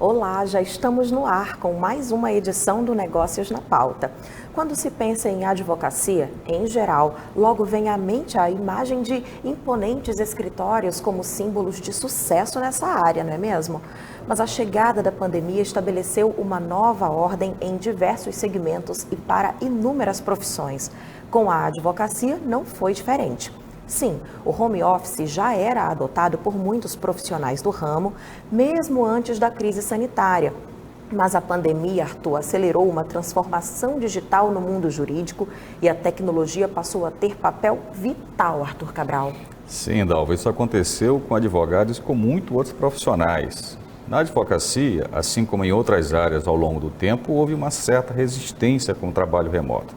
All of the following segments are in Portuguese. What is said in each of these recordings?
Olá, já estamos no ar com mais uma edição do Negócios na Pauta. Quando se pensa em advocacia, em geral, logo vem à mente a imagem de imponentes escritórios como símbolos de sucesso nessa área, não é mesmo? Mas a chegada da pandemia estabeleceu uma nova ordem em diversos segmentos e para inúmeras profissões. Com a advocacia, não foi diferente. Sim, o home office já era adotado por muitos profissionais do ramo, mesmo antes da crise sanitária. Mas a pandemia, Arthur, acelerou uma transformação digital no mundo jurídico e a tecnologia passou a ter papel vital, Arthur Cabral. Sim, Dalva, isso aconteceu com advogados e com muitos outros profissionais. Na advocacia, assim como em outras áreas ao longo do tempo, houve uma certa resistência com o trabalho remoto.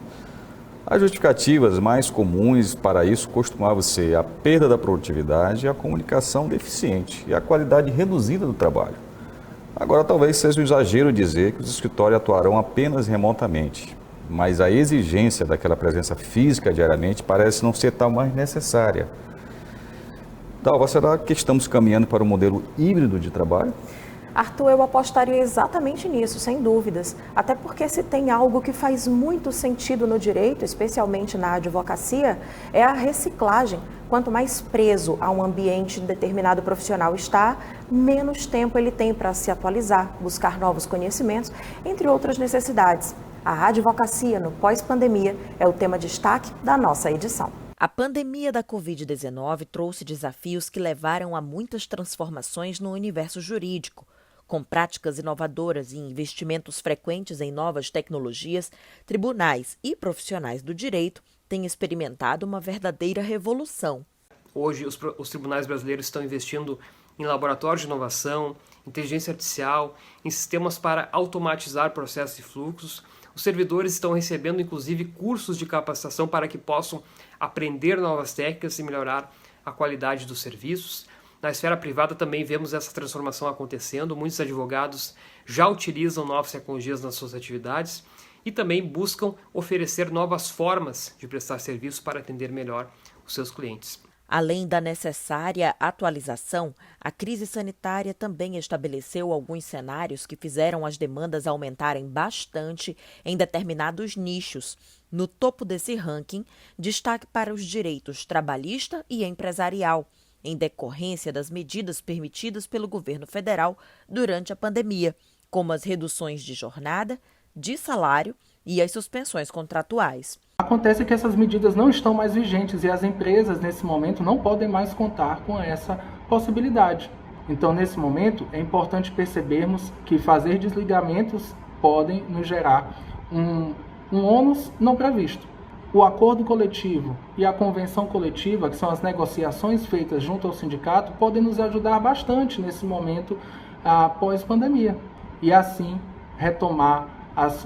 As justificativas mais comuns para isso costumavam ser a perda da produtividade, a comunicação deficiente e a qualidade reduzida do trabalho. Agora, talvez seja um exagero dizer que os escritórios atuarão apenas remotamente, mas a exigência daquela presença física diariamente parece não ser tão mais necessária. Dalva, será que estamos caminhando para um modelo híbrido de trabalho? Arthur, eu apostaria exatamente nisso, sem dúvidas. Até porque se tem algo que faz muito sentido no direito, especialmente na advocacia, é a reciclagem. Quanto mais preso a um ambiente determinado profissional está, menos tempo ele tem para se atualizar, buscar novos conhecimentos, entre outras necessidades. A advocacia no pós-pandemia é o tema destaque da nossa edição. A pandemia da Covid-19 trouxe desafios que levaram a muitas transformações no universo jurídico. Com práticas inovadoras e investimentos frequentes em novas tecnologias, tribunais e profissionais do direito têm experimentado uma verdadeira revolução. Hoje, os tribunais brasileiros estão investindo em laboratórios de inovação, inteligência artificial, em sistemas para automatizar processos e fluxos. Os servidores estão recebendo, inclusive, cursos de capacitação para que possam aprender novas técnicas e melhorar a qualidade dos serviços. Na esfera privada também vemos essa transformação acontecendo. Muitos advogados já utilizam novas tecnologias nas suas atividades e também buscam oferecer novas formas de prestar serviço para atender melhor os seus clientes. Além da necessária atualização, a crise sanitária também estabeleceu alguns cenários que fizeram as demandas aumentarem bastante em determinados nichos. No topo desse ranking, destaque para os direitos trabalhista e empresarial, em decorrência das medidas permitidas pelo governo federal durante a pandemia, como as reduções de jornada, de salário e as suspensões contratuais. Acontece que essas medidas não estão mais vigentes e as empresas, nesse momento, não podem mais contar com essa possibilidade. Então, nesse momento, é importante percebermos que fazer desligamentos podem nos gerar um ônus não previsto. O acordo coletivo e a convenção coletiva, que são as negociações feitas junto ao sindicato, podem nos ajudar bastante nesse momento pós-pandemia. E assim retomar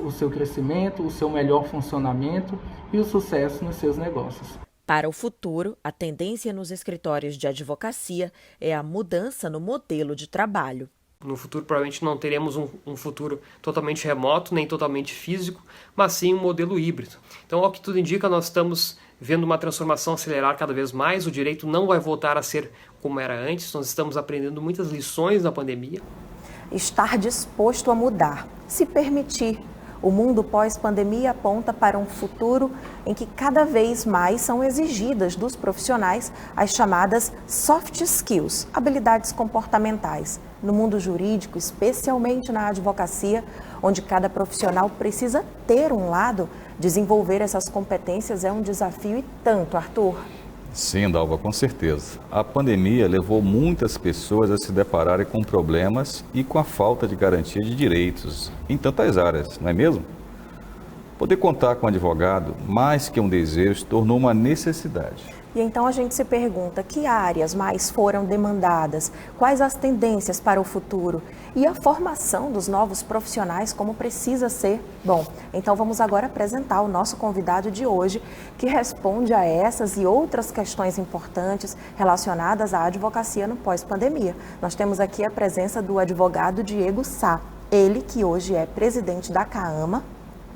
o seu crescimento, o seu melhor funcionamento e o sucesso nos seus negócios. Para o futuro, a tendência nos escritórios de advocacia é a mudança no modelo de trabalho. No futuro, provavelmente não teremos um futuro totalmente remoto, nem totalmente físico, mas sim um modelo híbrido. Então, ao que tudo indica, nós estamos vendo uma transformação acelerar cada vez mais. O direito não vai voltar a ser como era antes. Nós estamos aprendendo muitas lições na pandemia. Estar disposto a mudar, se permitir. O mundo pós-pandemia aponta para um futuro em que cada vez mais são exigidas dos profissionais as chamadas soft skills, habilidades comportamentais. No mundo jurídico, especialmente na advocacia, onde cada profissional precisa ter um lado, desenvolver essas competências é um desafio e tanto, Arthur. Sim, Dalva, com certeza. A pandemia levou muitas pessoas a se depararem com problemas e com a falta de garantia de direitos em tantas áreas, não é mesmo? Poder contar com um advogado, mais que um desejo, se tornou uma necessidade. E então a gente se pergunta que áreas mais foram demandadas, quais as tendências para o futuro e a formação dos novos profissionais como precisa ser. Bom, então vamos agora apresentar o nosso convidado de hoje que responde a essas e outras questões importantes relacionadas à advocacia no pós-pandemia. Nós temos aqui a presença do advogado Diego Sá, ele que hoje é presidente da CAAMA,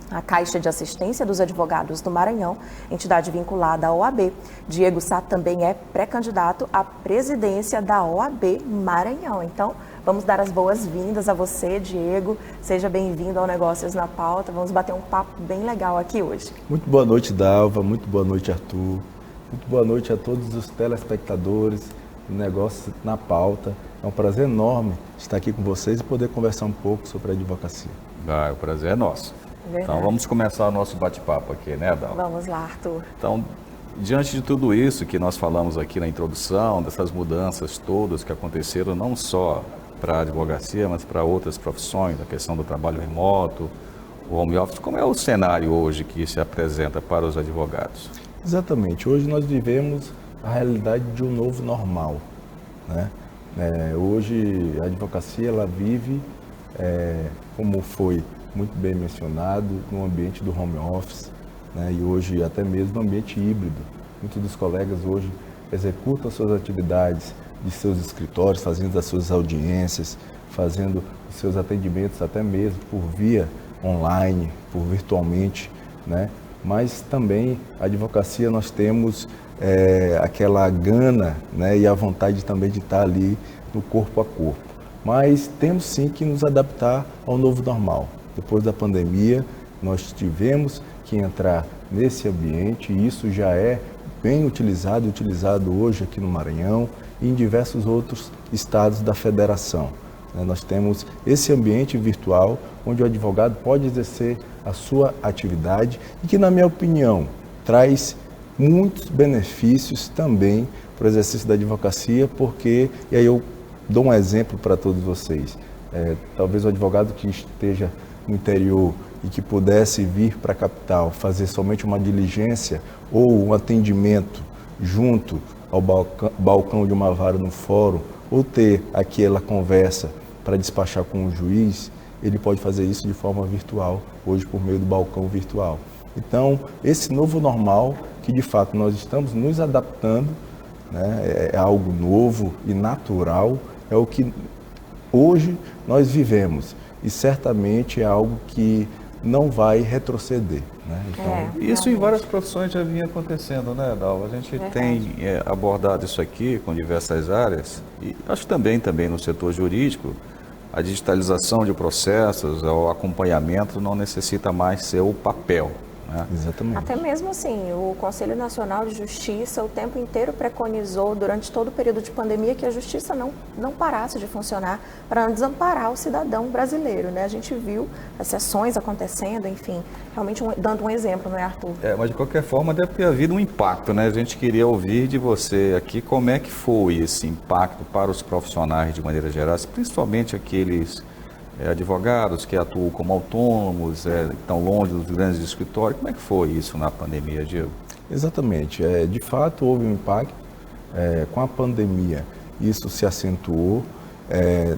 a Caixa de Assistência dos Advogados do Maranhão, entidade vinculada à OAB. Diego Sá também é pré-candidato à presidência da OAB Maranhão. Então, Vamos dar as boas-vindas a você, Diego. Seja bem-vindo ao Negócios na Pauta. Vamos bater um papo bem legal aqui hoje. Muito boa noite, Dalva. Muito boa noite, Arthur. Muito boa noite a todos os telespectadores do Negócios na Pauta. É um prazer enorme estar aqui com vocês e poder conversar um pouco sobre a advocacia. O prazer é nosso. Verdade. Então vamos começar o nosso bate-papo aqui, né, Dalva? Vamos lá, Arthur. Então, diante de tudo isso que nós falamos aqui na introdução, dessas mudanças todas que aconteceram, não só para a advocacia, mas para outras profissões, a questão do trabalho remoto, o home office, como é o cenário hoje que se apresenta para os advogados? Exatamente. Hoje nós vivemos a realidade de um novo normal, né? Hoje a advocacia ela vive, como foi muito bem mencionado, no ambiente do home office, né? E hoje até mesmo no ambiente híbrido. Muitos dos colegas hoje executam suas atividades de seus escritórios, fazendo as suas audiências, fazendo os seus atendimentos até mesmo por via online, por virtualmente, né? Mas também a advocacia nós temos aquela gana, né, e a vontade também de estar ali no corpo a corpo. Mas temos sim que nos adaptar ao novo normal. Depois da pandemia, nós tivemos que entrar nesse ambiente e isso já é bem utilizado hoje aqui no Maranhão e em diversos outros estados da federação. Nós temos esse ambiente virtual onde o advogado pode exercer a sua atividade e que, na minha opinião, traz muitos benefícios também para o exercício da advocacia, porque, e aí eu dou um exemplo para todos vocês, talvez o advogado que esteja no interior e que pudesse vir para a capital fazer somente uma diligência ou um atendimento junto ao balcão de uma vara no fórum, ou ter aquela conversa para despachar com o juiz, ele pode fazer isso de forma virtual, hoje por meio do balcão virtual. Então, esse novo normal, que de fato nós estamos nos adaptando, né, é algo novo e natural, é o que hoje nós vivemos e certamente é algo que não vai retroceder, né? Então, isso em várias profissões já vinha acontecendo, né, Dalva? A gente tem abordado isso aqui com diversas áreas e acho que também no setor jurídico, a digitalização de processos, o acompanhamento não necessita mais ser o papel, né? Exatamente. Até mesmo assim, o Conselho Nacional de Justiça o tempo inteiro preconizou, durante todo o período de pandemia, que a justiça não parasse de funcionar para não desamparar o cidadão brasileiro, né? A gente viu as sessões acontecendo, enfim, realmente dando um exemplo, não é, Arthur? Mas de qualquer forma deve ter havido um impacto, né? A gente queria ouvir de você aqui como é que foi esse impacto para os profissionais de maneira geral, principalmente aqueles advogados que atuam como autônomos, estão longe dos grandes escritórios. Como é que foi isso na pandemia, Diego? Exatamente. De fato, houve um impacto com a pandemia. Isso se acentuou.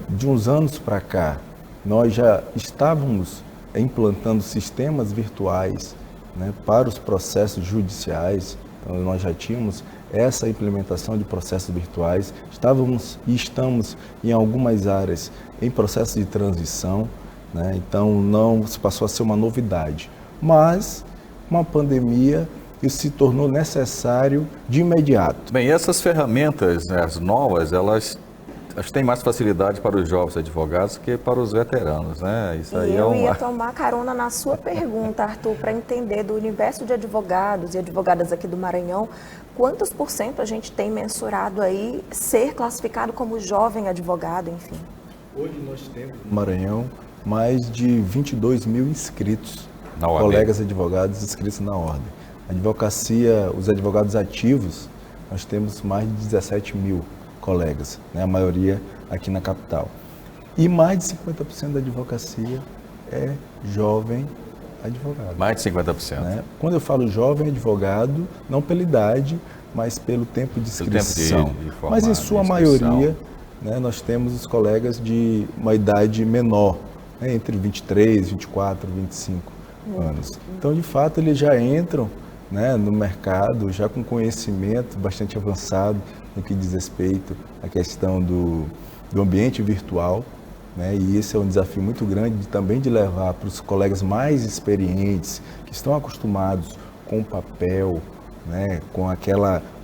De uns anos para cá, nós já estávamos implantando sistemas virtuais, né, para os processos judiciais. Então, nós já tínhamos essa implementação de processos virtuais. Estávamos e estamos em algumas áreas em processo de transição, né? Então não se passou a ser uma novidade. Mas com a pandemia isso se tornou necessário de imediato. Bem, essas ferramentas, né, as novas, elas têm mais facilidade para os jovens advogados que para os veteranos, né? Isso aí eu ia tomar carona na sua pergunta, Arthur, para entender do universo de advogados e advogadas aqui do Maranhão, quantos por cento a gente tem mensurado aí ser classificado como jovem advogado, enfim? Hoje nós temos no Maranhão mais de 22 mil inscritos, colegas advogados inscritos na ordem. A advocacia, os advogados ativos, nós temos mais de 17 mil colegas, né? A maioria aqui na capital. E mais de 50% da advocacia é jovem advogado. Mais de 50%. Né? Quando eu falo jovem advogado, não pela idade, mas pelo tempo de inscrição. Mas em sua maioria, né, nós temos os colegas de uma idade menor, né, entre 23, 24, 25 anos. Então, de fato, eles já entram, né, no mercado, já com conhecimento bastante avançado no que diz respeito à questão do ambiente virtual, né, e esse é um desafio muito grande também de levar para os colegas mais experientes, que estão acostumados com o papel, né, com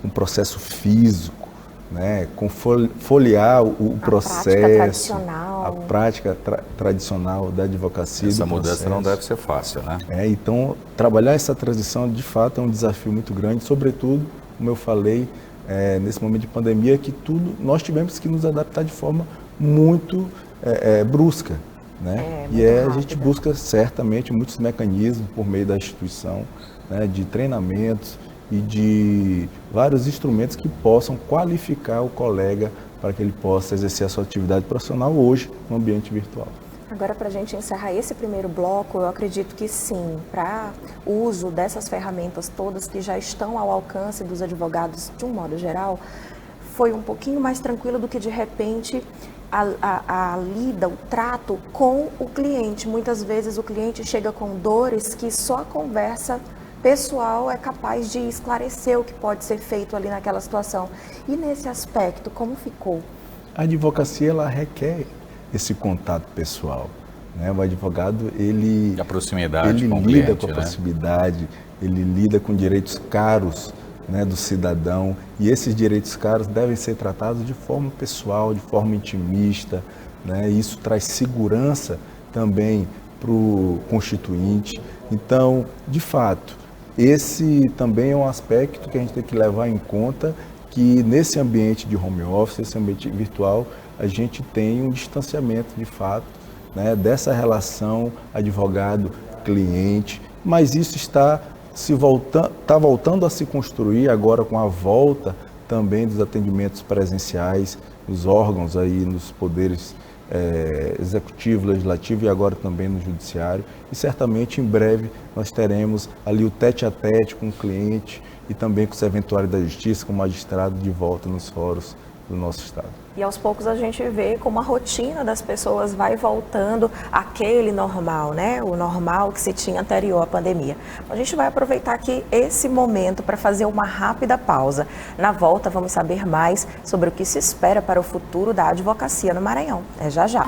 um processo físico, né, com folhear o processo, a prática tradicional da advocacia. Essa mudança não deve ser fácil, né? Então, trabalhar essa transição, de fato, é um desafio muito grande, sobretudo, como eu falei, nesse momento de pandemia, que nós tivemos que nos adaptar de forma muito brusca, né? A gente busca certamente muitos mecanismos por meio da instituição, né, de treinamentos e de vários instrumentos que possam qualificar o colega para que ele possa exercer a sua atividade profissional hoje no ambiente virtual. Agora, para a gente encerrar esse primeiro bloco, eu acredito que sim, para o uso dessas ferramentas todas que já estão ao alcance dos advogados de um modo geral, foi um pouquinho mais tranquilo do que, de repente, a lida, o trato com o cliente. Muitas vezes o cliente chega com dores que só a conversa pessoal é capaz de esclarecer o que pode ser feito ali naquela situação. E nesse aspecto, como ficou? A advocacia, ela requer esse contato pessoal, né? O advogado, a proximidade ele com o lida cliente, com a né? proximidade, ele lida com direitos caros, né, do cidadão, e esses direitos caros devem ser tratados de forma pessoal, de forma intimista, né? Isso traz segurança também para o constituinte. Então, de fato, esse também é um aspecto que a gente tem que levar em conta, que nesse ambiente de home office, esse ambiente virtual, a gente tem um distanciamento de fato, né, dessa relação advogado-cliente, mas isso está voltando a se construir agora com a volta também dos atendimentos presenciais, nos órgãos aí, nos poderes executivo, legislativo e agora também no judiciário. E certamente em breve nós teremos ali o tete-a-tete com o cliente e também com o serventuário da justiça, com o magistrado de volta nos fóruns do nosso estado. E aos poucos a gente vê como a rotina das pessoas vai voltando àquele normal, né? O normal que se tinha anterior à pandemia. A gente vai aproveitar aqui esse momento para fazer uma rápida pausa. Na volta vamos saber mais sobre o que se espera para o futuro da advocacia no Maranhão. É já já.